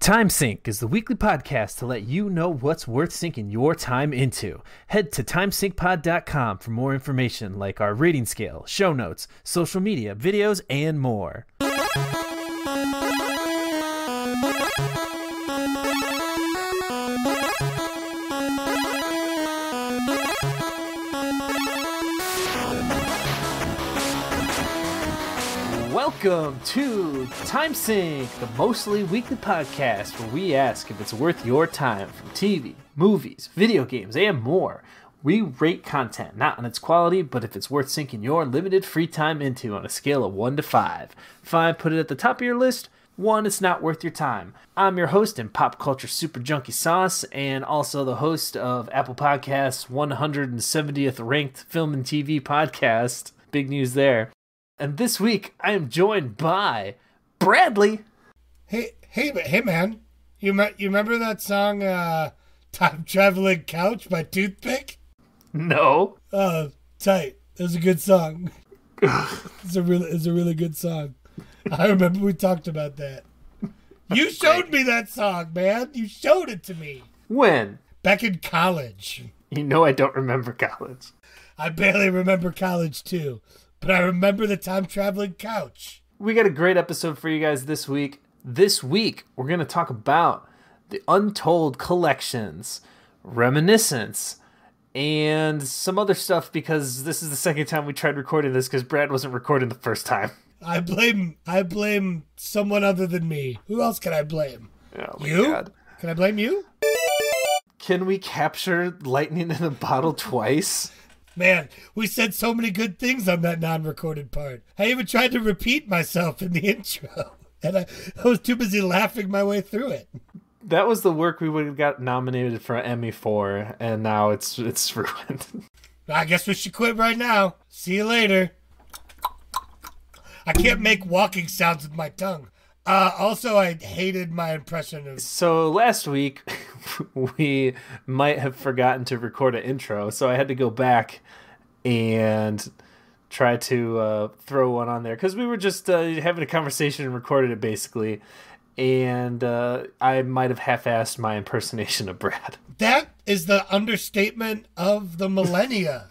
Time Sync is the weekly podcast to let you know what's worth sinking your time into. Head to timesyncpod.com for more information like our rating scale, show notes, social media, videos, and more. Welcome to Time Sync, the mostly weekly podcast where we ask if it's worth your time from TV, movies, video games, and more. We rate content not on its quality, but if it's worth sinking your limited free time into on a scale of 1 to 5. 5, put it at the top of your list. 1, it's not worth your time. I'm your host and pop culture super junkie Sauce, and also the host of Apple Podcasts' 170th ranked film and TV podcast. Big news there. And this week, I am joined by Bradley. Hey, man. You remember that song, Time Traveling Couch by Toothpick? No. Oh, tight. It was a good song. It's a really good song. I remember we talked about that. You showed me that song, man. You showed it to me. When? Back in college. You know I don't remember college. I barely remember college, too. But I remember the Time Traveling Couch. We got a great episode for you guys this week. This week, we're going to talk about the Untold collections, Reminiscence, and some other stuff because this is the second time we tried recording this because Brad wasn't recording the first time. I blame someone other than me. Who else can I blame? Oh my you? God. Can I blame you? Can we capture lightning in a bottle twice? Man, we said so many good things on that non-recorded part. I even tried to repeat myself in the intro, and I was too busy laughing my way through it. That was the work we would have got nominated for an Emmy for, and now it's ruined. I guess we should quit right now. See you later. I can't make walking sounds with my tongue. Also, I hated my impression of... So last week, we might have forgotten to record an intro, so I had to go back and try to throw one on there. Because we were just having a conversation and recorded it, basically. And I might have half-assed my impersonation of Brad. That is the understatement of the millennia.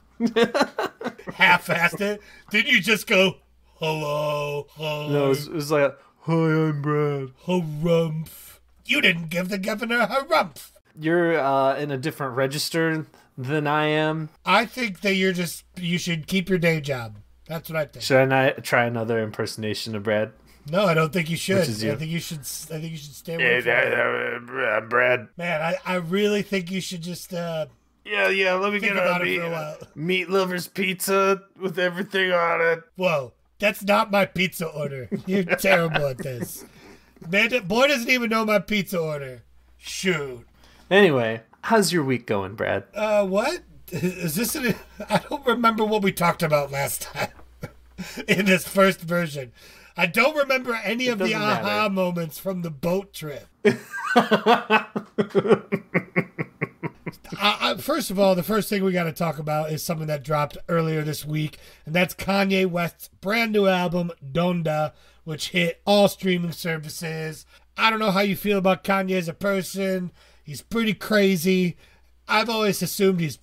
Half-assed it? Didn't you just go, hello, hi? No, it was like... Hi, I'm Brad. Harumph. You didn't give the governor harumph. You're in a different register than I am. I think that you should keep your day job. That's what I think. Should I not try another impersonation of Brad? No, I don't think you should. Which is you. I think you should stay away from it. I'm Brad. Man, I really think you should just Yeah, let me get about on it for a while. Meat Lover's Pizza with everything on it. Whoa. That's not my pizza order. You're terrible at this. Man, boy doesn't even know my pizza order. Shoot. Anyway, how's your week going, Brad? What? Is this I don't remember what we talked about last time in this first version. I don't remember any of the aha moments from the boat trip. First of all, the first thing we got to talk about is something that dropped earlier this week, and that's Kanye West's brand new album, Donda, which hit all streaming services. I don't know how you feel about Kanye as a person. He's pretty crazy. I've always assumed he's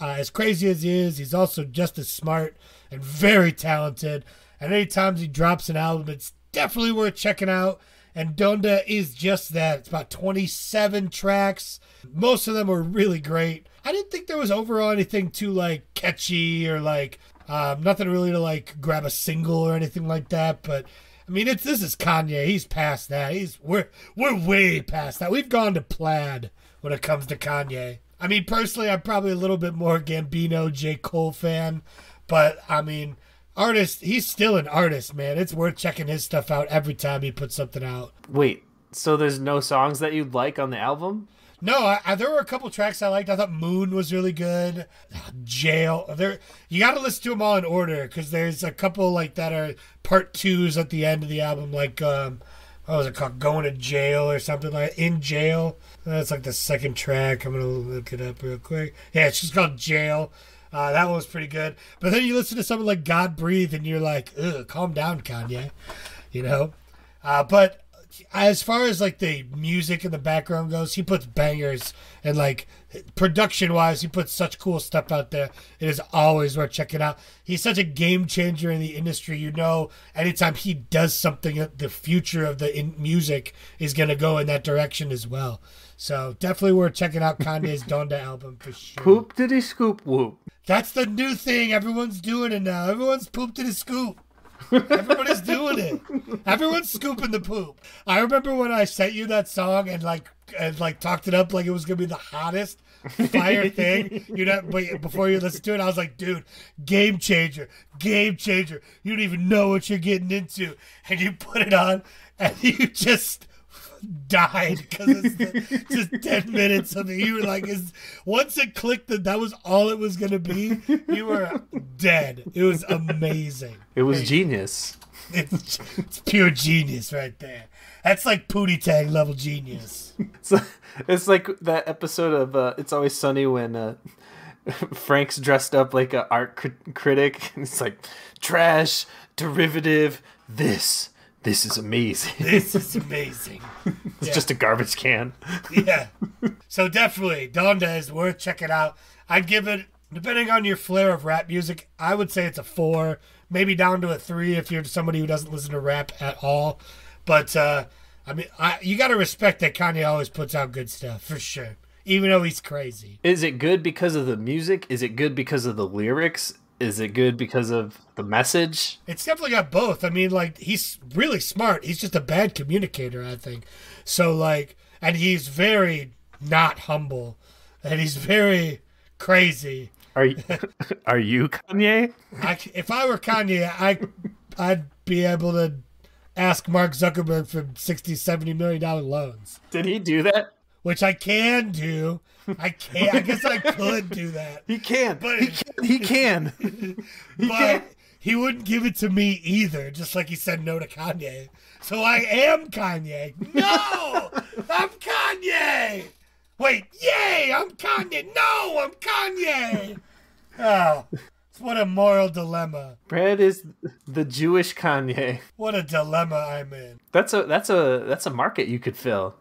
as crazy as he is. He's also just as smart and very talented. And anytime he drops an album, it's definitely worth checking out. And Donda is just that. It's about 27 tracks. Most of them were really great. I didn't think there was overall anything too, catchy or, nothing really to, grab a single or anything like that. But, I mean, this is Kanye. He's past that. We're way past that. We've gone to plaid when it comes to Kanye. I mean, personally, I'm probably a little bit more Gambino, J. Cole fan. But, I mean... artist, he's still an artist, man. It's worth checking his stuff out every time he puts something out. Wait, so there's no songs that you'd like on the album? No, there were a couple tracks I liked. I thought Moon was really good. Jail. You got to listen to them all in order because there's a couple that are part 2s at the end of the album, what was it called? Going to Jail or something like In Jail. That's the second track. I'm going to look it up real quick. Yeah, it's just called Jail. That one was pretty good. But then you listen to something like God Breathe and you're like, ugh, calm down, Kanye. But as far as like the music in the background goes, he puts bangers, and like production wise, he puts such cool stuff out there. It is always worth checking out. He's such a game changer in the industry. You know, anytime he does something, the future of the music is going to go in that direction as well. So definitely worth checking out Kanye's Donda album for sure. Poop diddy scoop whoop. That's the new thing. Everyone's doing it now. Everyone's poop diddy scoop. Everybody's doing it. Everyone's scooping the poop. I remember when I sent you that song and talked it up like it was gonna be the hottest fire thing. But before you listen to it, I was like, dude, game changer, game changer. You don't even know what you're getting into, and you put it on, and you just died because it's just 10 minutes of it. You were like, once it clicked that was all it was gonna be, you were dead. It was amazing. It was genius. It's pure genius right there. That's like Pootie Tang level genius. It's like that episode of It's Always Sunny when Frank's dressed up like an art critic, and it's like, trash, derivative, this is amazing. This is amazing. It's just a garbage can. Yeah. So definitely, Donda is worth checking out. I'd give it, depending on your flair of rap music, I would say it's a 4, maybe down to a 3 if you're somebody who doesn't listen to rap at all. But, you got to respect that Kanye always puts out good stuff, for sure, even though he's crazy. Is it good because of the music? Is it good because of the lyrics? Is it good because of the message? It's definitely got both. I mean, like, he's really smart. He's just a bad communicator, I think. So, like, and he's very not humble. And he's very crazy. Are you Kanye? If I were Kanye, I'd be able to ask Mark Zuckerberg for $60-70 million loans. Did he do that? Which I can do. I guess I could do that. He can. But he can. But he wouldn't give it to me either, just like he said no to Kanye. So I am Kanye. No! I'm Kanye! Wait, yay! I'm Kanye! No! I'm Kanye! Oh, what a moral dilemma. Brad is the Jewish Kanye. What a dilemma I'm in. That's a market you could fill.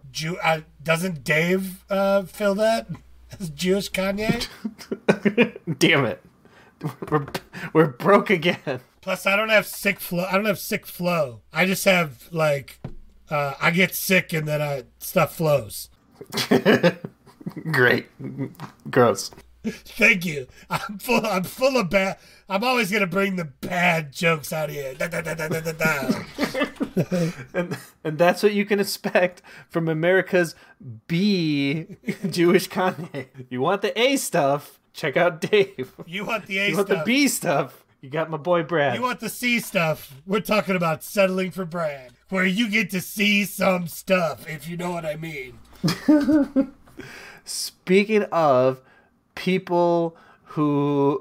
Doesn't Dave fill that as Jewish Kanye? Damn it, we're broke again. Plus, I don't have sick flow. I just have like I get sick and then stuff flows. Great, gross. Thank you. I'm full of bad. I'm always gonna bring the bad jokes out of here. And that's what you can expect from America's B Jewish Kanye. You want the A stuff? Check out Dave. You want the A you stuff? You want the B stuff? You got my boy Brad. You want the C stuff? We're talking about Settling for Brad, where you get to see some stuff, if you know what I mean. Speaking of people who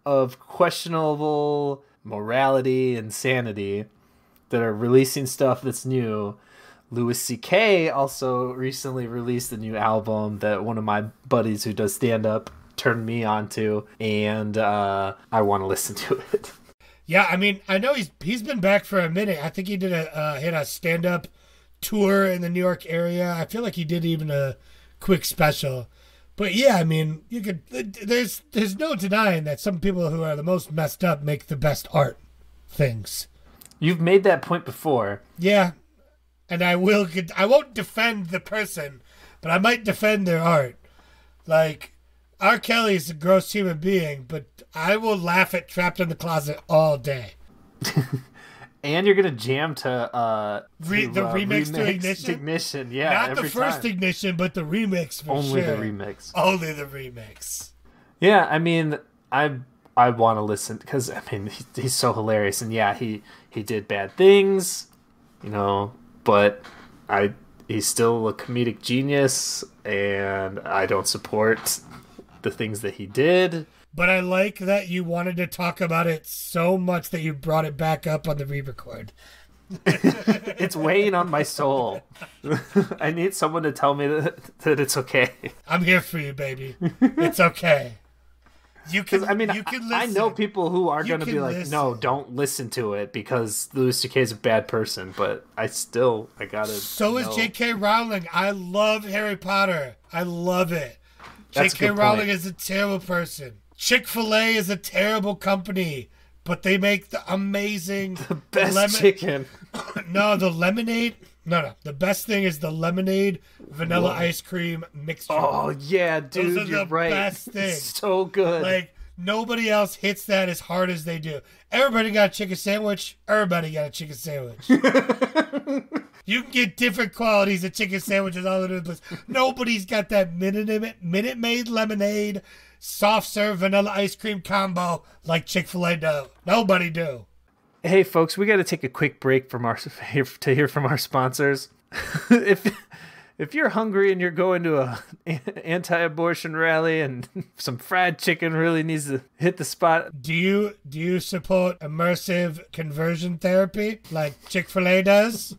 of questionable morality and sanity that are releasing stuff that's new, Louis C.K. also recently released a new album that one of my buddies who does stand-up turned me on to, and I want to listen to it. Yeah, I mean, I know he's been back for a minute. I think he did hit a stand-up tour in the New York area. I feel like he did even a quick special. But yeah, I mean, you could. There's no denying that some people who are the most messed up make the best art things. You've made that point before. Yeah, and I won't defend the person, but I might defend their art. Like, R. Kelly is a gross human being, but I will laugh at Trapped in the Closet all day. And you're gonna jam to the remix to Ignition, yeah. Not the first time. Ignition, but the remix for Only sure. the remix. Only the remix. Yeah, I mean, I want to listen because I mean he's so hilarious, and yeah, he did bad things, you know, but he's still a comedic genius, and I don't support the things that he did. But I like that you wanted to talk about it so much that you brought it back up on the re-record. It's weighing on my soul. I need someone to tell me that it's okay. I'm here for you, baby. It's okay. You can. I mean, you can I know listen. people who are going to be like, listen. no, don't listen to it because Louis C.K. is a bad person. But I gotta. So is J.K. Rowling. I love Harry Potter. I love it. That's J.K. a good Rowling point. is a terrible person. Chick-fil-A is a terrible company, but they make the amazing Best chicken. No, the lemonade. No. The best thing is the lemonade vanilla ice cream mixture. Oh yeah, dude, Those are you're the right. best thing. So good. Like, nobody else hits that as hard as they do. Everybody got a chicken sandwich. Everybody got a chicken sandwich. You can get different qualities of chicken sandwiches all over the place. Nobody's got that Minute Maid lemonade, soft serve vanilla ice cream combo like Chick-fil-A do. Nobody do. Hey, folks, we got to take a quick break to hear from our sponsors. If you're hungry and you're going to a anti-abortion rally and some fried chicken really needs to hit the spot, Do you support immersive conversion therapy like Chick-fil-A does?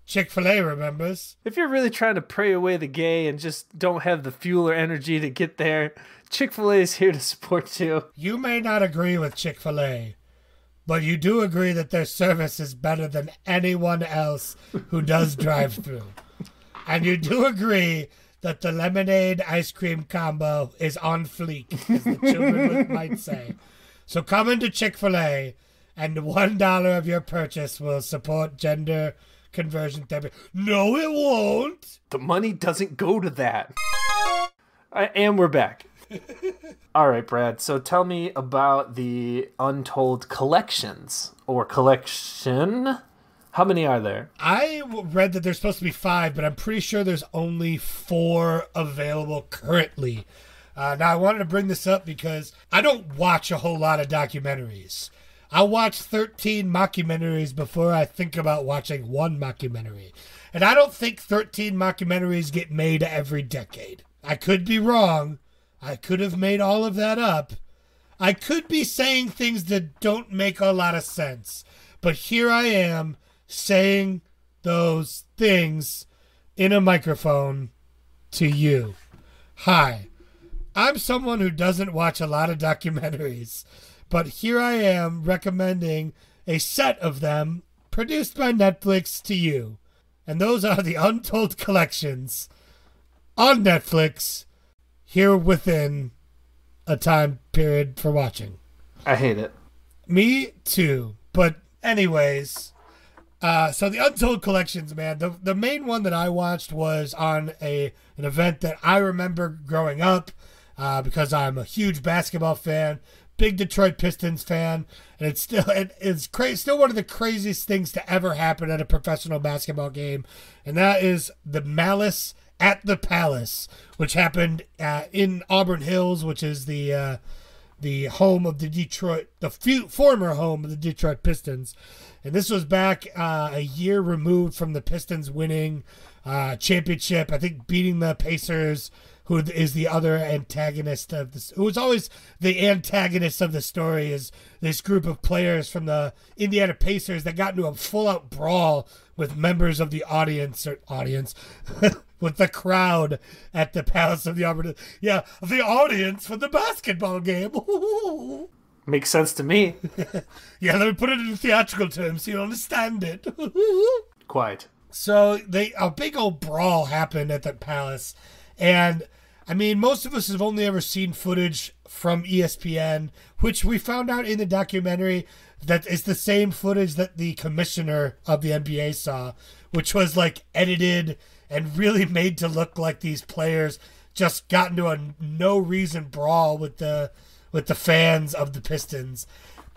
Chick-fil-A remembers. if you're really trying to pray away the gay and just don't have the fuel or energy to get there, Chick-fil-A is here to support you. You may not agree with Chick-fil-A, but you do agree that their service is better than anyone else who does drive-through. And you do agree that the lemonade ice cream combo is on fleek, as the children might say. So come into Chick-fil-A, and $1 of your purchase will support gender conversion therapy. No, it won't. The money doesn't go to that. And we're back. All right, Brad. So tell me about the Untold collections or collection. How many are there? I read that there's supposed to be 5, but I'm pretty sure there's only 4 available currently. Now, I wanted to bring this up because I don't watch a whole lot of documentaries. I watch 13 mockumentaries before I think about watching one mockumentary. And I don't think 13 mockumentaries get made every decade. I could be wrong. I could have made all of that up. I could be saying things that don't make a lot of sense. But here I am saying those things in a microphone to you. Hi, I'm someone who doesn't watch a lot of documentaries, but here I am recommending a set of them produced by Netflix to you. And those are the Untold collections on Netflix here within a time period for watching. I hate it. Me too. But anyways, so the Untold collections, man, the main one that I watched was on an event that I remember growing up because I'm a huge basketball fan, big Detroit Pistons fan, and it's still one of the craziest things to ever happen at a professional basketball game, and that is the Malice at the Palace, which happened in Auburn Hills, which is the home of the former home of the Detroit Pistons. And this was back a year removed from the Pistons winning championship. I think beating the Pacers, who is the other antagonist of this. Who was always the antagonist of the story, is this group of players from the Indiana Pacers that got into a full-out brawl with members of the audience with the crowd at the Palace of the Auburn. Yeah, the audience for the basketball game. Makes sense to me. Yeah, let me put it in theatrical terms so you understand it. Quite. So a big old brawl happened at the Palace, and I mean, most of us have only ever seen footage from ESPN, which we found out in the documentary that is the same footage that the commissioner of the NBA saw, which was like edited and really made to look like these players just got into a no reason brawl with the fans of the Pistons.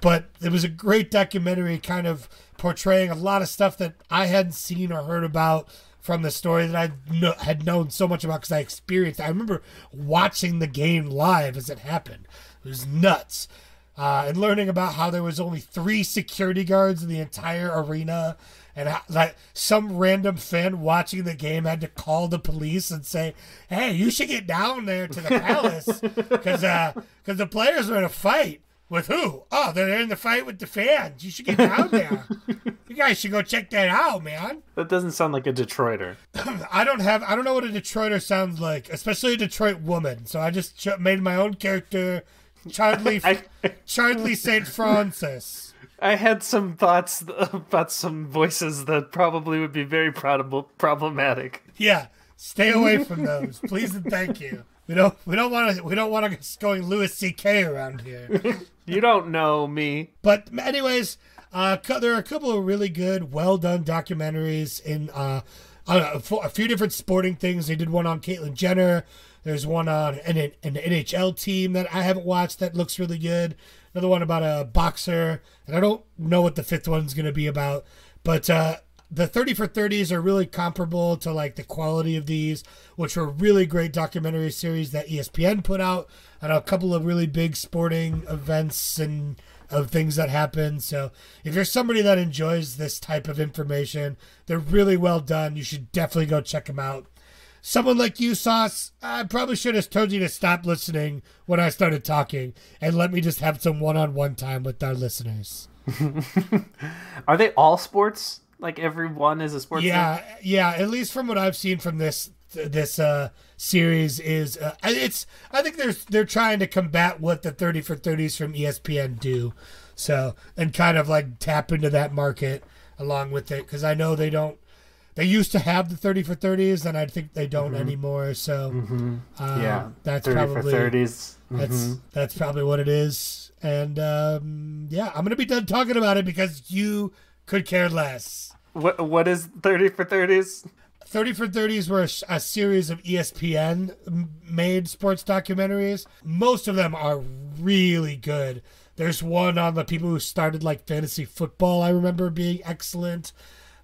But it was a great documentary, kind of portraying a lot of stuff that I hadn't seen or heard about from the story that I had known so much about because I experienced it. I remember watching the game live as it happened. It was nuts. And learning about how there was only 3 security guards in the entire arena, and how, like, some random fan watching the game had to call the police and say, "Hey, you should get down there to the Palace because the players are in a fight." With who? Oh, they're in the fight with the fans. You should get down there. You guys should go check that out, man. That doesn't sound like a Detroiter. I don't know what a Detroiter sounds like, especially a Detroit woman. So I just made my own character Charlie St. Francis. I had some thoughts about some voices that probably would be very problematic. Yeah, stay away from those, please and thank you. We don't want us going Louis C.K. around here. You don't know me. But anyways, there are a couple of really good, well done documentaries in a few different sporting things. They did one on Caitlyn Jenner. There's one on an NHL team that I haven't watched that looks really good. Another one about a boxer, and I don't know what the fifth one's going to be about. But the 30 for 30s are really comparable to like the quality of these, which were really great documentary series that ESPN put out, and a couple of really big sporting events and of things that happen. So if you're somebody that enjoys this type of information, they're really well done. You should definitely go check them out. Someone like you, Sauce, I probably should have told you to stop listening when I started talking and let me just have some one-on-one time with our listeners. Are they all sports? Like everyone is a sports thing? Yeah. At least from what I've seen from this series is I think they're trying to combat what the 30 for 30s from ESPN do, so, and kind of like tap into that market along with it, because I know they used to have the 30 for 30s, and I think they don't anymore. So that's 30 probably for 30s. That's probably what it is. And I'm gonna be done talking about it because you could care less. What is 30 for 30s? 30 for 30s were a series of ESPN made sports documentaries. Most of them are really good. There's one on the people who started like fantasy football, I remember being excellent.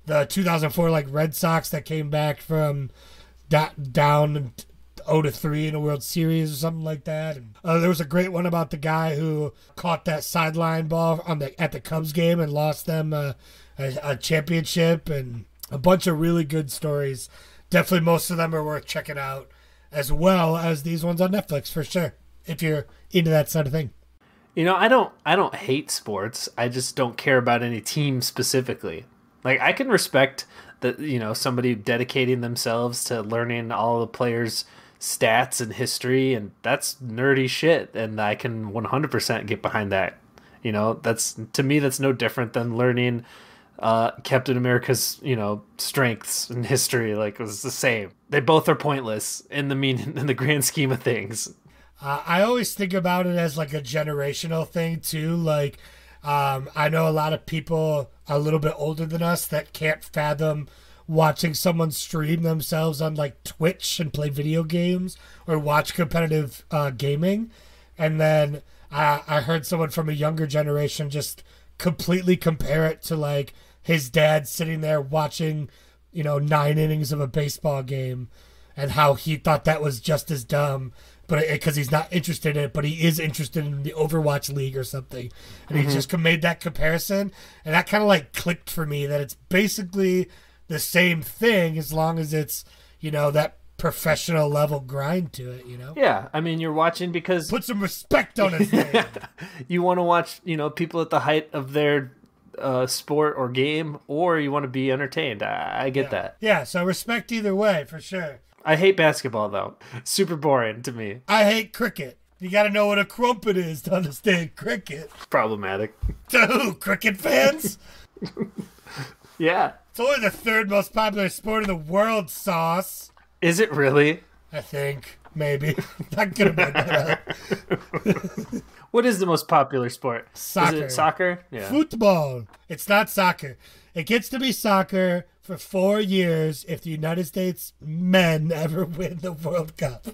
The 2004 like Red Sox that came back from down 0-3 in a World Series or something like that. And, there was a great one about the guy who caught that sideline ball at the Cubs game and lost them a championship, and a bunch of really good stories. Definitely most of them are worth checking out, as well as these ones on Netflix for sure, if you're into that sort of thing. You know, I don't hate sports. I just don't care about any team specifically. Like, I can respect that, you know, somebody dedicating themselves to learning all the players' stats and history, and that's nerdy shit, and I can 100% get behind that. You know, to me that's no different than learning Captain America's, you know, strengths and history. Like, it was the same. They both are pointless in the grand scheme of things. I always think about it as like a generational thing too. Like, I know a lot of people a little bit older than us that can't fathom watching someone stream themselves on like Twitch and play video games or watch competitive gaming. And then I heard someone from a younger generation just completely compare it to like his dad sitting there watching, you know, 9 innings of a baseball game, and how he thought that was just as dumb, but because he's not interested in it, but he is interested in the Overwatch League or something. And he just made that comparison, and that kind of like clicked for me that it's basically the same thing as long as it's, you know, that professional level grind to it, you know? Yeah, I mean, you're watching because... Put some respect on his name. You want to watch, you know, people at the height of their sport or game, or you want to be entertained. I get that. Yeah, so respect either way, for sure. I hate basketball, though. Super boring to me. I hate cricket. You got to know what a crumpet is to understand cricket. Problematic. To who? Cricket fans? Yeah. It's only the 3rd most popular sport in the world, Sauce. Is it really? I think. Maybe. Not gonna make that up. What is the most popular sport? Soccer. Is it soccer? Yeah. Football. It's not soccer. It gets to be soccer for 4 years if the United States men ever win the World Cup.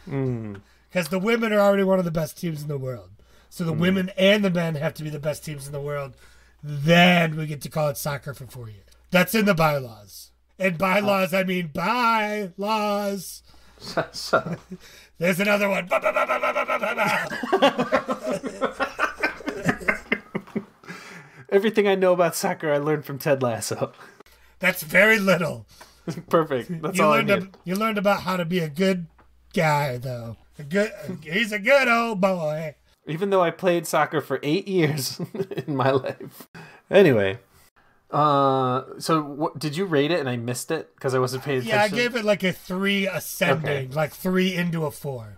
Because the women are already one of the best teams in the world. So the women and the men have to be the best teams in the world. Then we get to call it soccer for 4 years. That's in the bylaws. And bylaws, I mean bylaws. Shut up. There's another one. Everything I know about soccer, I learned from Ted Lasso. That's very little. Perfect. That's all I need. You learned about how to be a good guy, though. He's a good old boy. Even though I played soccer for 8 years in my life. Anyway. So did you rate it and I missed it because I wasn't paying attention? Yeah, I gave it like a 3 ascending, like 3 into a 4.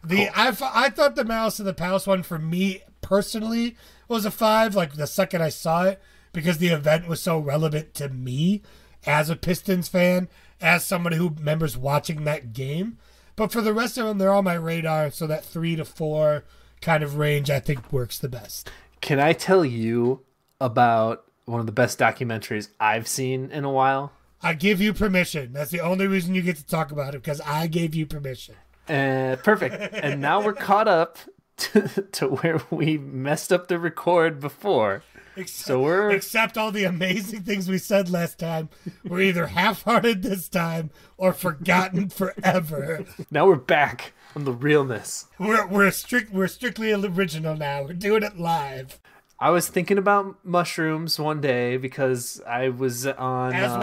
I thought the Malice in the Palace one for me personally was a 5, like the second I saw it, because the event was so relevant to me as a Pistons fan, as somebody who remembers watching that game. But for the rest of them, they're on my radar, so that 3 to 4 kind of range I think works the best. Can I tell you about one of the best documentaries I've seen in a while? I give you permission. That's the only reason you get to talk about it, because I gave you permission. Perfect. And now we're caught up to where we messed up the record before. Except all the amazing things we said last time were either half-hearted this time or forgotten forever. Now we're back on the realness. We're strictly original now. We're doing it live. I was thinking about mushrooms one day because I was on... As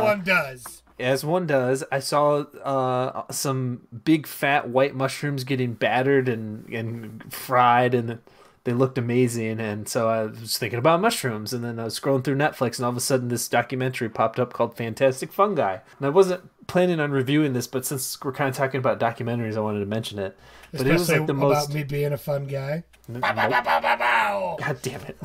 one does. I saw some big fat white mushrooms getting battered and fried, and they looked amazing. And so I was thinking about mushrooms, and then I was scrolling through Netflix, and all of a sudden this documentary popped up called Fantastic Fungi. And I wasn't planning on reviewing this, but since we're kind of talking about documentaries, I wanted to mention it. But especially it was like the most... about me being a fun guy. Nope. God damn it.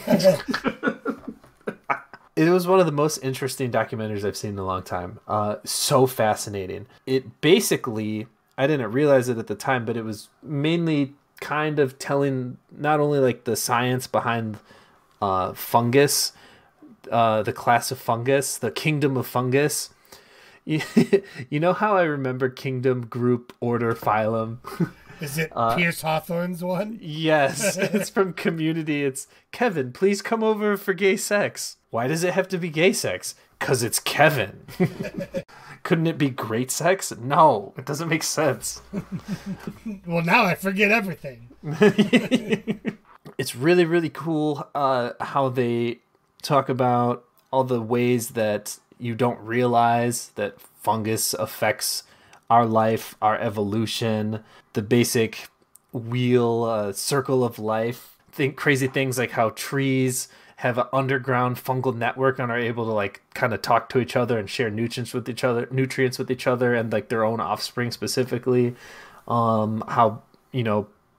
It was one of the most interesting documentaries I've seen in a long time. So fascinating. It basically, I didn't realize it at the time, but it was mainly kind of telling not only like the science behind fungus, the class of fungus, the kingdom of fungus. You know how I remember kingdom, group, order, phylum? Is it Pierce Hawthorne's one? Yes, it's from Community. It's Kevin, please come over for gay sex. Why does it have to be gay sex? 'Cause it's Kevin. Couldn't it be great sex? No, it doesn't make sense. Well, now I forget everything. It's really, really cool how they talk about all the ways that you don't realize that fungus affects our life, our evolution, the basic wheel, circle of life. Think crazy things like how trees have an underground fungal network and are able to like kind of talk to each other and share nutrients with each other and like their own offspring specifically. How,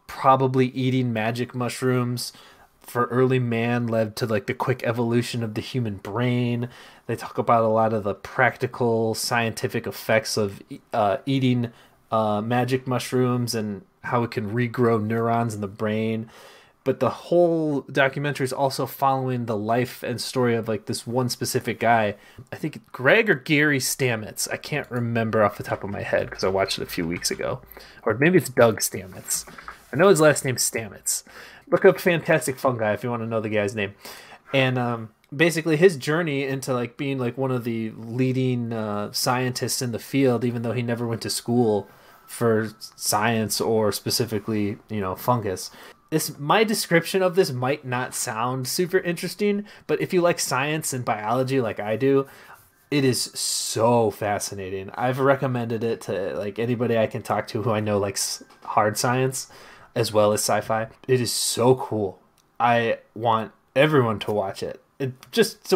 probably eating magic mushrooms for early man led to like the quick evolution of the human brain. They talk about a lot of the practical scientific effects of eating magic mushrooms and how it can regrow neurons in the brain. But the whole documentary is also following the life and story of like this one specific guy. I think Greg or Gary Stamets. I can't remember off the top of my head because I watched it a few weeks ago. Or maybe it's Doug Stamets. I know his last name's Stamets. Look up Fantastic Fungi if you want to know the guy's name. And basically his journey into like being like one of the leading scientists in the field, even though he never went to school for science or specifically, fungus. My description of this might not sound super interesting, but if you like science and biology like I do, it is so fascinating. I've recommended it to like anybody I can talk to who I know likes hard science as well as sci-fi. It is so cool. I want everyone to watch it. It's just the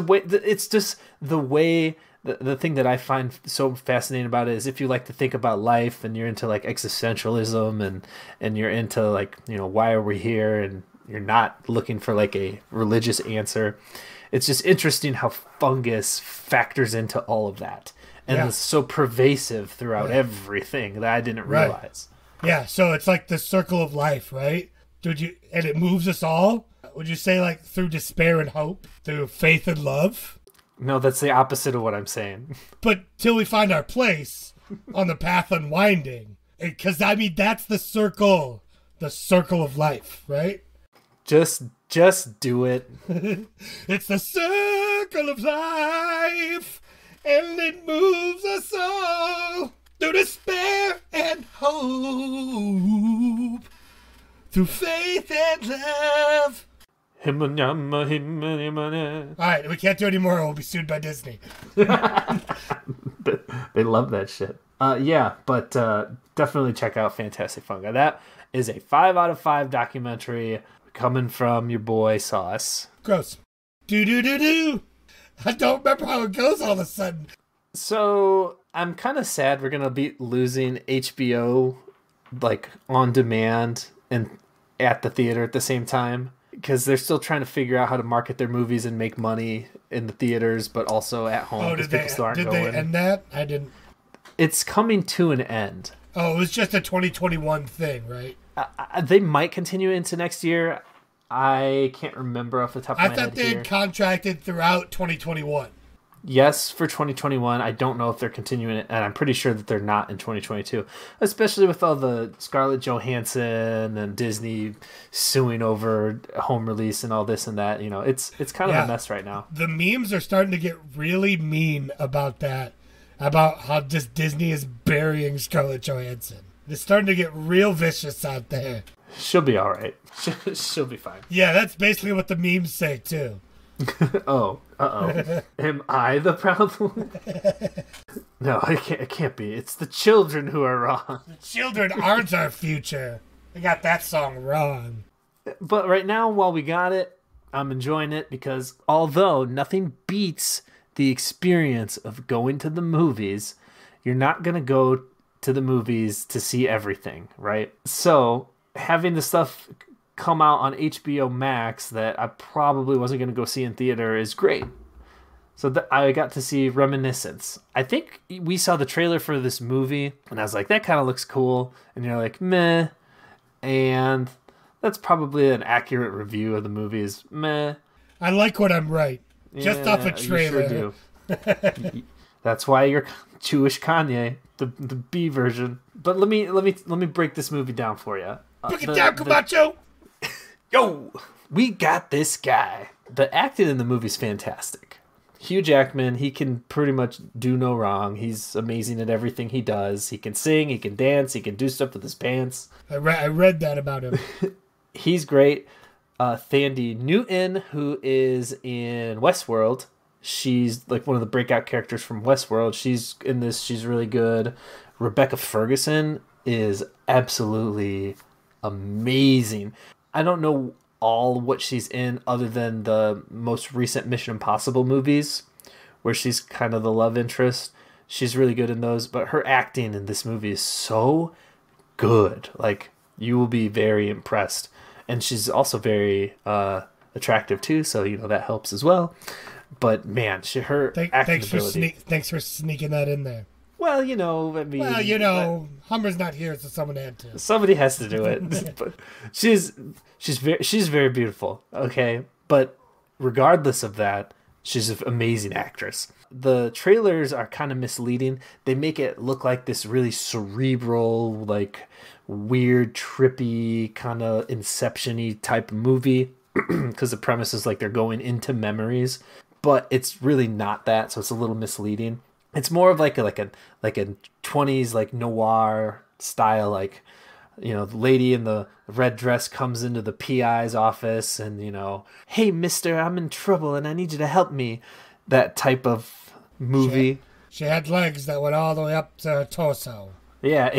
way. The thing that I find so fascinating about it is if you like to think about life and you're into like existentialism and you're into like, why are we here? And you're not looking for like a religious answer. It's just interesting how fungus factors into all of that. And it's so pervasive throughout everything that I didn't realize. Yeah. So it's like the circle of life, right? And it moves us all. Would you say like through despair and hope, through faith and love? No, that's the opposite of what I'm saying. But till we find our place on the path unwinding. Because, that's the circle of life, right? Just do it. It's the circle of life, and it moves us all through despair and hope, through faith and love. All right, we can't do any more or we'll be sued by Disney. They love that shit. But definitely check out Fantastic Fungi. That is a 5 out of 5 documentary coming from your boy Sauce. Gross. Do. I don't remember how it goes all of a sudden. So I'm kind of sad we're going to be losing HBO like on demand and at the theater at the same time, because they're still trying to figure out how to market their movies and make money in the theaters, but also at home because people still aren't going. Did they end that? I didn't. It's coming to an end. Oh, it was just a 2021 thing, right? They might continue into next year. I can't remember off the top of my head. I thought they had contracted throughout 2021. Yes, for 2021. I don't know if they're continuing it, and I'm pretty sure that they're not in 2022, especially with all the Scarlett Johansson and Disney suing over home release and all this and that. You know, it's kind of a mess right now. The memes are starting to get really mean about that, about how just Disney is burying Scarlett Johansson. They're starting to get real vicious out there. She'll be all right. She'll be fine. Yeah, that's basically what the memes say, too. Oh, uh-oh. Am I the problem? No, it can't be. It's the children who are wrong. The children aren't our future. They got that song wrong. But right now, while we got it, I'm enjoying it because although nothing beats the experience of going to the movies, you're not going to go to the movies to see everything, right? So having the stuff come out on HBO Max that I probably wasn't going to go see in theater is great. So I got to see Reminiscence. I think we saw the trailer for this movie, and I was like, that kind of looks cool. And you're like, meh. And that's probably an accurate review of the movie is meh. I like what I'm right. Just off a trailer. You sure do. That's why you're Jewish Kanye, the B version. But let me break this movie down for you. Break it down, Camacho! Yo, we got this guy. The acting in the movie's fantastic. Hugh Jackman, he can pretty much do no wrong. He's amazing at everything he does. He can sing, he can dance, he can do stuff with his pants. I read that about him. He's great. Thandie Newton, who is in Westworld, she's like one of the breakout characters from Westworld. She's in this. She's really good. Rebecca Ferguson is absolutely amazing. I don't know all what she's in other than the most recent Mission Impossible movies where she's kind of the love interest. She's really good in those, but her acting in this movie is so good. Like, you will be very impressed. And she's also very attractive too, so you know that helps as well. But man, her acting ability. Thanks for sneaking that in there. Well, you know, I mean... Well, you know, Hummer's not here, so someone had to. Somebody has to do it. But she's very beautiful, okay? But regardless of that, she's an amazing actress. The trailers are kind of misleading. They make it look like this really cerebral, like, weird, trippy, kind of Inception-y type movie. Because the premise is like they're going into memories. But it's really not that, so it's a little misleading. It's more of like a 20s like noir style, like, you know, the lady in the red dress comes into the PI's office and, you know, hey mister, I'm in trouble and I need you to help me. That type of movie. She had legs that went all the way up to her torso. Yeah.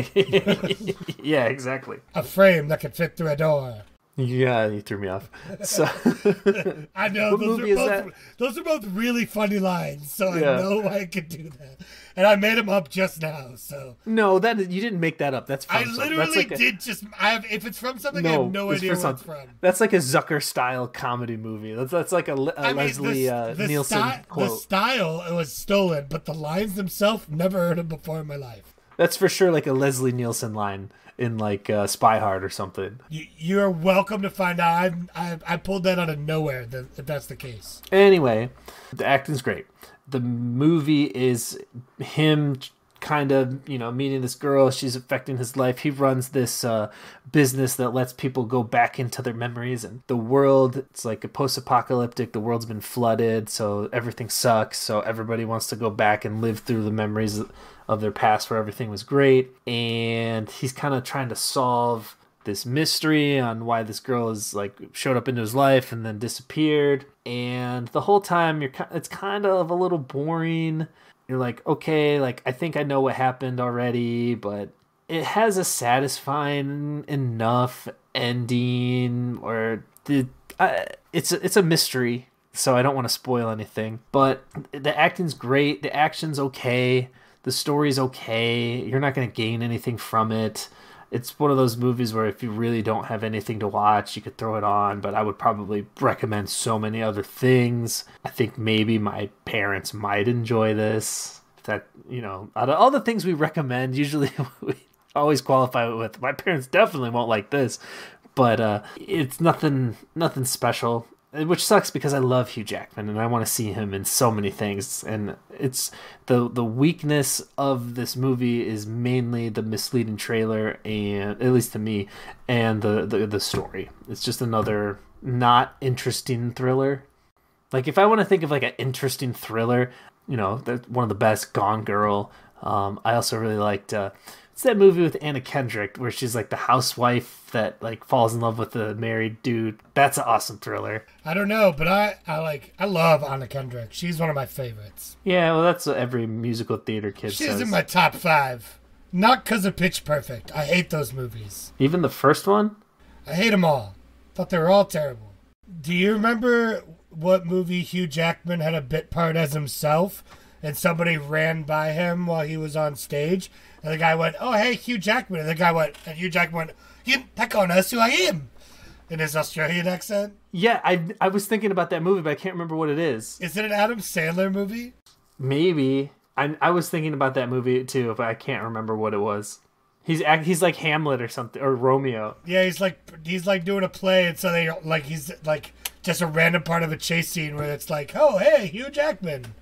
Yeah, exactly. A frame that could fit through a door. Yeah, you threw me off. So I know those are both really funny lines, so I know I could do that, and I made them up just now. So no, you didn't make that up. That's from I literally did. If it's from something, I have no idea where it's from. That's like a Zucker style comedy movie. That's like a Leslie Nielsen quote. The style it was stolen, but the lines themselves, never heard them before in my life. That's for sure like a Leslie Nielsen line in like Spy Hard or something. You're welcome to find out. I pulled that out of nowhere, if that's the case. Anyway, the acting's great. The movie is him kind of, you know, meeting this girl. She's affecting his life. He runs this business that lets people go back into their memories. And the world, it's like a post-apocalyptic. The world's been flooded, so everything sucks. So everybody wants to go back and live through the memories of their past where everything was great. And he's kind of trying to solve this mystery on why this girl is like showed up into his life and then disappeared. And the whole time it's kind of a little boring. You're like, okay, like I think I know what happened already, but it has a satisfying enough ending, or it's a mystery, so I don't want to spoil anything. But the acting's great, the action's okay, the story's okay. You're not going to gain anything from it. It's one of those movies where if you really don't have anything to watch, you could throw it on, but I would probably recommend so many other things. I think maybe my parents might enjoy this. That, out of all the things we recommend, usually we always qualify it with, my parents definitely won't like this, but it's nothing special. Which sucks because I love Hugh Jackman and I want to see him in so many things. And it's the weakness of this movie is mainly the misleading trailer, and at least to me, and the story. It's just another not interesting thriller. Like if I want to think of like an interesting thriller, one of the best, Gone Girl. I also really liked it's that movie with Anna Kendrick where she's like the housewife that like falls in love with the married dude. That's an awesome thriller. I don't know, but I love Anna Kendrick. She's one of my favorites. Yeah, well, that's what every musical theater kid She's says. in my top 5. Not because of Pitch Perfect. I hate those movies. Even the first one? I hate them all. Thought they were all terrible. Do you remember what movie Hugh Jackman had a bit part as himself and somebody ran by him while he was on stage? And the guy went, "Oh, hey, Hugh Jackman." And Hugh Jackman went, "You that knows who I am," in his Australian accent. Yeah, I was thinking about that movie, but I can't remember what it is. Is it an Adam Sandler movie? Maybe. I was thinking about that movie too, but I can't remember what it was. He's like Hamlet or something, or Romeo. Yeah, he's like doing a play, and so they like he's like just a random part of a chase scene where it's like, "Oh, hey, Hugh Jackman."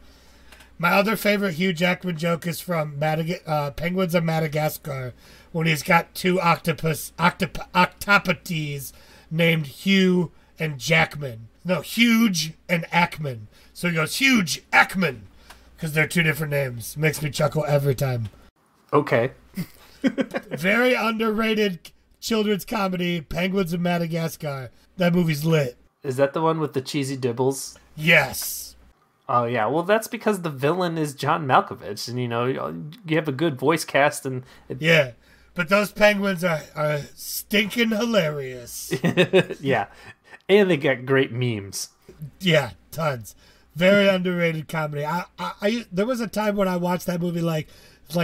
My other favorite Hugh Jackman joke is from Penguins of Madagascar, when he's got two octopodes named Hugh and Jackman. No, Huge and Ackman. So he goes, "Huge Ackman," because they're two different names. Makes me chuckle every time. Okay. Very underrated children's comedy, Penguins of Madagascar. That movie's lit. Is that the one with the cheesy dibbles? Yes. Oh, yeah. Well, that's because the villain is John Malkovich, and, you have a good voice cast. And yeah, but those penguins are stinking hilarious. Yeah, and they got great memes. Yeah, tons. Very underrated comedy. I there was a time when I watched that movie like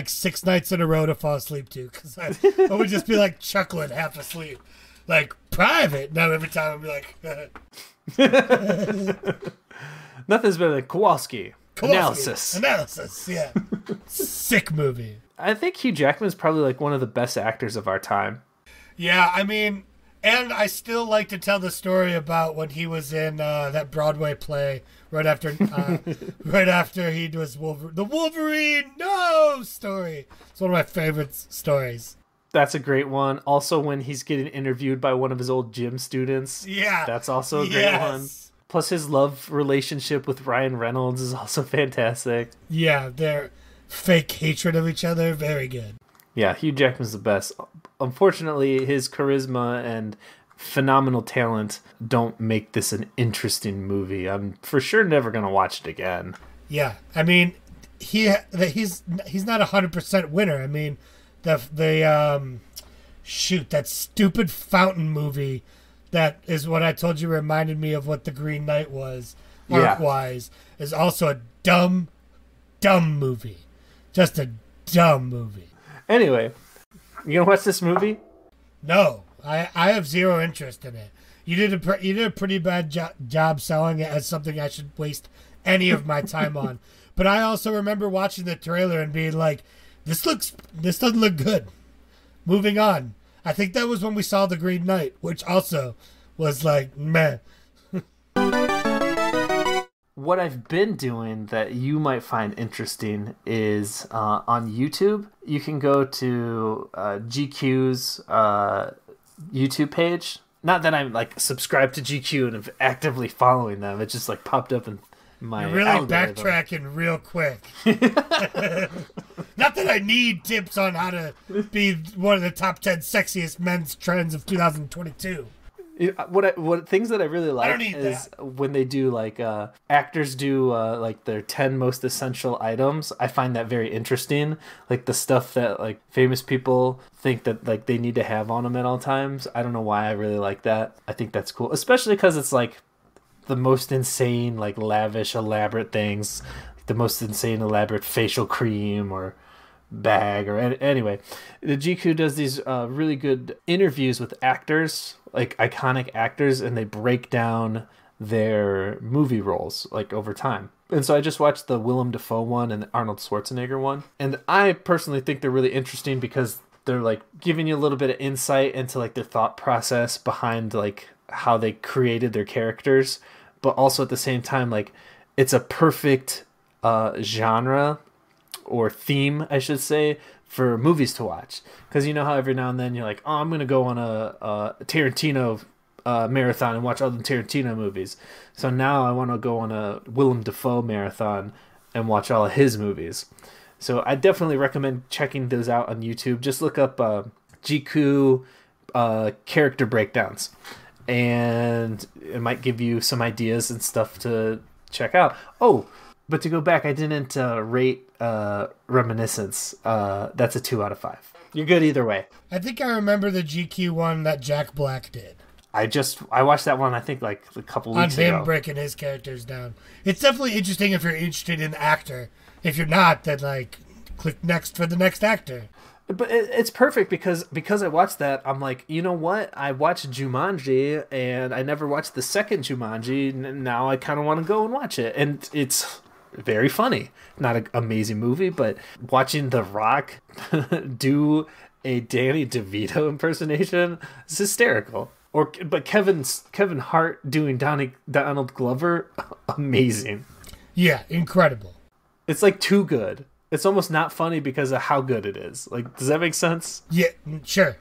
6 nights in a row to fall asleep to, because I would just be like chuckling half asleep. Like, Private. Now every time I'd be like... Nothing's better than Kowalski. Analysis, yeah. Sick movie. I think Hugh Jackman is probably like one of the best actors of our time. Yeah, I mean, and I still like to tell the story about when he was in that Broadway play right after he was the Wolverine story. It's one of my favorite stories. That's a great one. Also, when he's getting interviewed by one of his old gym students. Yeah. That's also a great one. Plus, his love relationship with Ryan Reynolds is also fantastic. Yeah, their fake hatred of each other, very good. Yeah, Hugh Jackman's the best. Unfortunately, his charisma and phenomenal talent don't make this an interesting movie. I'm for sure never going to watch it again. Yeah, I mean, he's not 100% winner. I mean, that stupid Fountain movie. That is what I told you reminded me of what The Green Knight was, art-wise, is also a dumb movie. Just a dumb movie. Anyway, you gonna watch this movie? No, I have zero interest in it. You did a pretty bad job selling it as something I should waste any of my time on. But I also remember watching the trailer and being like, this doesn't look good. Moving on. I think that was when we saw The Green Knight, which also was like, meh. What I've been doing that you might find interesting is on YouTube, you can go to GQ's YouTube page. Not that I'm like subscribed to GQ and am actively following them. It just like popped up in my You're really algorithm. backtracking real quick. Not that I need tips on how to be one of the top 10 sexiest men's trends of 2022. What things that I really like is when they do like actors do like their 10 most essential items. I find that very interesting. Like the stuff that like famous people think that like they need to have on them at all times. I don't know why I really like that. I think that's cool, especially because it's like the most insane, like lavish, elaborate things, like the most insane, elaborate facial cream or bag or anyway. The GQ does these really good interviews with actors, like iconic actors, and they break down their movie roles like over time. And so I just watched the Willem Dafoe one and the Arnold Schwarzenegger one, and I personally think they're really interesting because they're like giving you a little bit of insight into like their thought process behind like how they created their characters, but also at the same time like it's a perfect genre or theme, I should say, for movies to watch. Because you know how every now and then you're like, oh, I'm gonna go on a Tarantino marathon and watch all the Tarantino movies. So now I want to go on a Willem Dafoe marathon and watch all of his movies. So I definitely recommend checking those out on YouTube. Just look up GQ character breakdowns, and it might give you some ideas and stuff to check out. Oh, but to go back, I didn't rate Reminiscence. That's a 2 out of 5. You're good either way. I think I remember the GQ one that Jack Black did. I watched that one, I think, like a couple weeks ago. On him breaking his characters down. It's definitely interesting if you're interested in the actor. If you're not, then, like, click next for the next actor. But it's perfect because I watched that, I'm like, you know what? I watched Jumanji, and I never watched the second Jumanji, and now I kind of want to go and watch it. And it's very funny. Not an amazing movie, but watching The Rock do a Danny DeVito impersonation is hysterical. But Kevin Hart doing Donald Glover, amazing. Yeah, incredible. It's like too good. It's almost not funny because of how good it is. Like, does that make sense? Yeah, sure.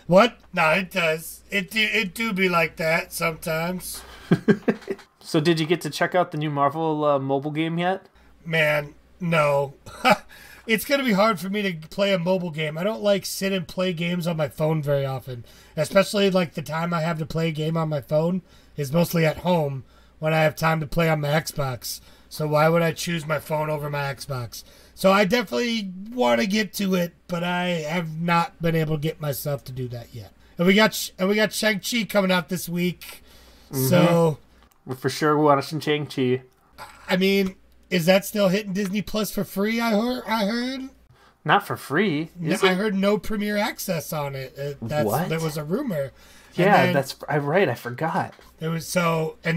What? No, it does. It do be like that sometimes. So did you get to check out the new Marvel mobile game yet? Man, no. It's going to be hard for me to play a mobile game. I don't like sit and play games on my phone very often. Especially like the time I have to play a game on my phone is mostly at home when I have time to play on my Xbox. So why would I choose my phone over my Xbox? So I definitely want to get to it, but I have not been able to get myself to do that yet. And we got Shang-Chi coming out this week. Mm-hmm. So we're for sure watching Shang-Chi. I mean, is that still hitting Disney Plus for free? I heard. Not for free. I heard no premiere access on it. What? That was a rumor. Yeah, that's right. I forgot. There was Simu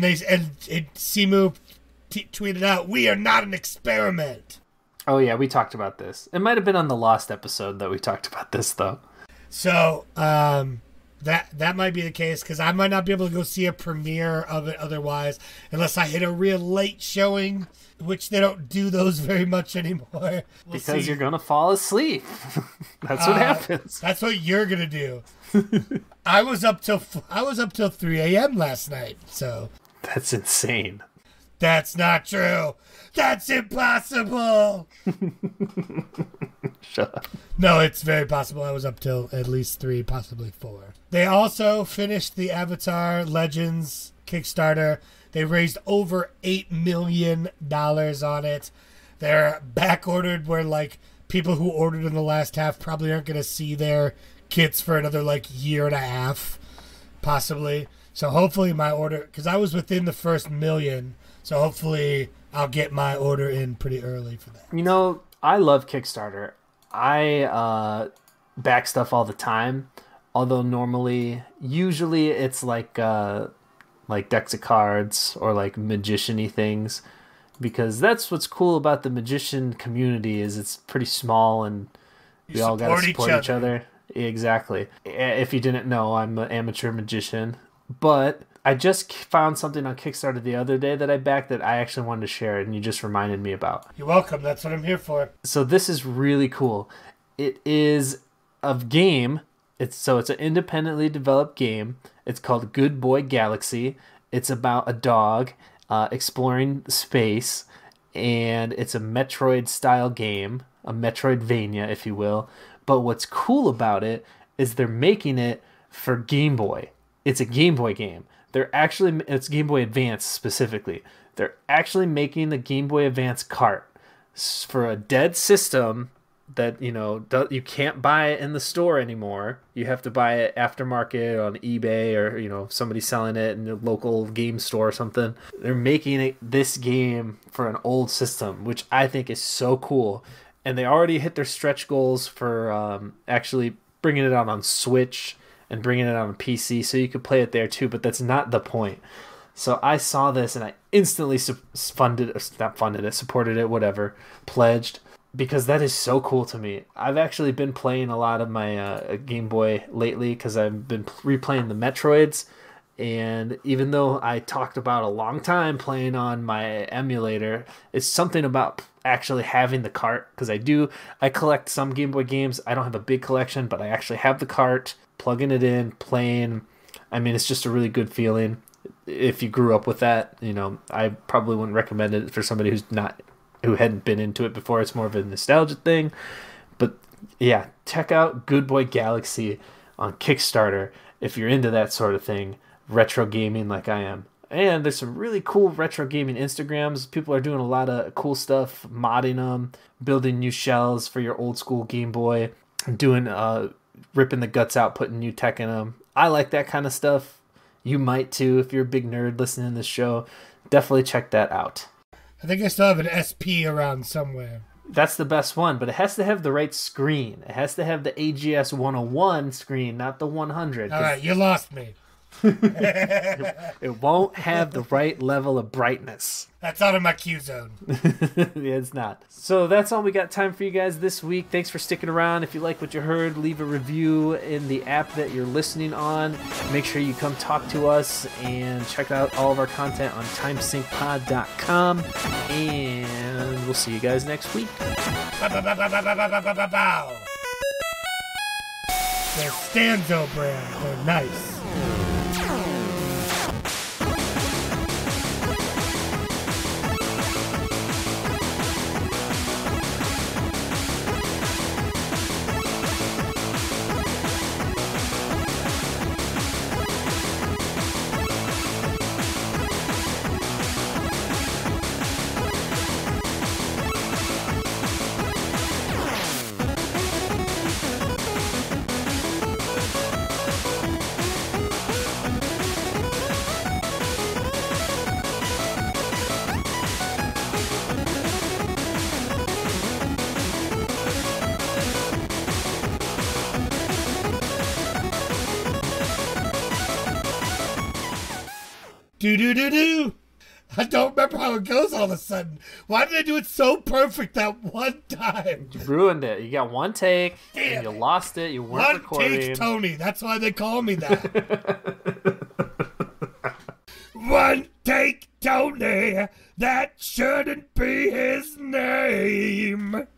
tweeted out, "We are not an experiment." Oh yeah, we talked about this. It might have been on the Lost episode that we talked about this though. So that might be the case because I might not be able to go see a premiere of it otherwise, unless I hit a real late showing, which they don't do those very much anymore. Because you're gonna fall asleep. That's what happens. That's what you're gonna do. I was up till 3 a.m. last night. So that's insane. That's not true. That's impossible. Shut up. No, it's very possible. I was up till at least 3, possibly 4. They also finished the Avatar Legends Kickstarter. They raised over $8 million on it. They're back ordered where like people who ordered in the last half probably aren't going to see their kits for another like year and a half, possibly. So hopefully my order, because I was within the first million, so hopefully I'll get my order in pretty early for that. You know, I love Kickstarter. I back stuff all the time, although usually it's like decks of cards or like magician-y things, because that's what's cool about the magician community is it's pretty small and we all got to support each other. Exactly. If you didn't know, I'm an amateur magician, but I just found something on Kickstarter the other day that I backed that I actually wanted to share, and you just reminded me about. You're welcome. That's what I'm here for. So this is really cool. It is a game. It's an independently developed game. It's called Good Boy Galaxy. It's about a dog exploring space, and it's a Metroid-style game, a Metroidvania, if you will. But what's cool about it is they're making it for Game Boy. It's a Game Boy game. It's Game Boy Advance specifically. They're actually making the Game Boy Advance cart for a dead system that, you can't buy it in the store anymore. You have to buy it aftermarket on eBay or, somebody selling it in a local game store or something. They're making this game for an old system, which I think is so cool. and they already hit their stretch goals for actually bringing it out on Switch and bringing it out on PC, so you could play it there too, but that's not the point. So I saw this and I instantly supported it, whatever, pledged, because that is so cool to me. I've actually been playing a lot of my Game Boy lately because I've been replaying the Metroids, and even though I talked about a long time playing on my emulator, it's something about actually having the cart, because I collect some Game Boy games. I don't have a big collection, but I actually have the cart, plugging it in, playing. I mean, it's just a really good feeling. If you grew up with that, I probably wouldn't recommend it for somebody who hadn't been into it before. It's more of a nostalgia thing. But yeah, check out Good Boy Galaxy on Kickstarter if you're into that sort of thing, retro gaming like I am. And there's some really cool retro gaming Instagrams. People are doing a lot of cool stuff, modding them, building new shells for your old school Game Boy, doing ripping the guts out, putting new tech in them. I like that kind of stuff. You might too if you're a big nerd listening to this show. Definitely check that out. I think I still have an SP around somewhere. That's the best one, but it has to have the right screen. It has to have the AGS 101 screen, not the 100. All right, you lost me. It won't have the right level of brightness. That's out of my Q zone. Yeah, it's not. So that's all we got time for you guys this week. Thanks for sticking around. If you like what you heard, leave a review in the app that you're listening on. Make sure you come talk to us and check out all of our content on timesyncpod.com. And we'll see you guys next week. The Stanzo brand. They're nice. Do-do-do-do. I don't remember how it goes all of a sudden. Why did I do it so perfect that one time? You ruined it. You got one take, and you lost it. You weren't recording. One take Tony. That's why they call me that. One take Tony. That shouldn't be his name.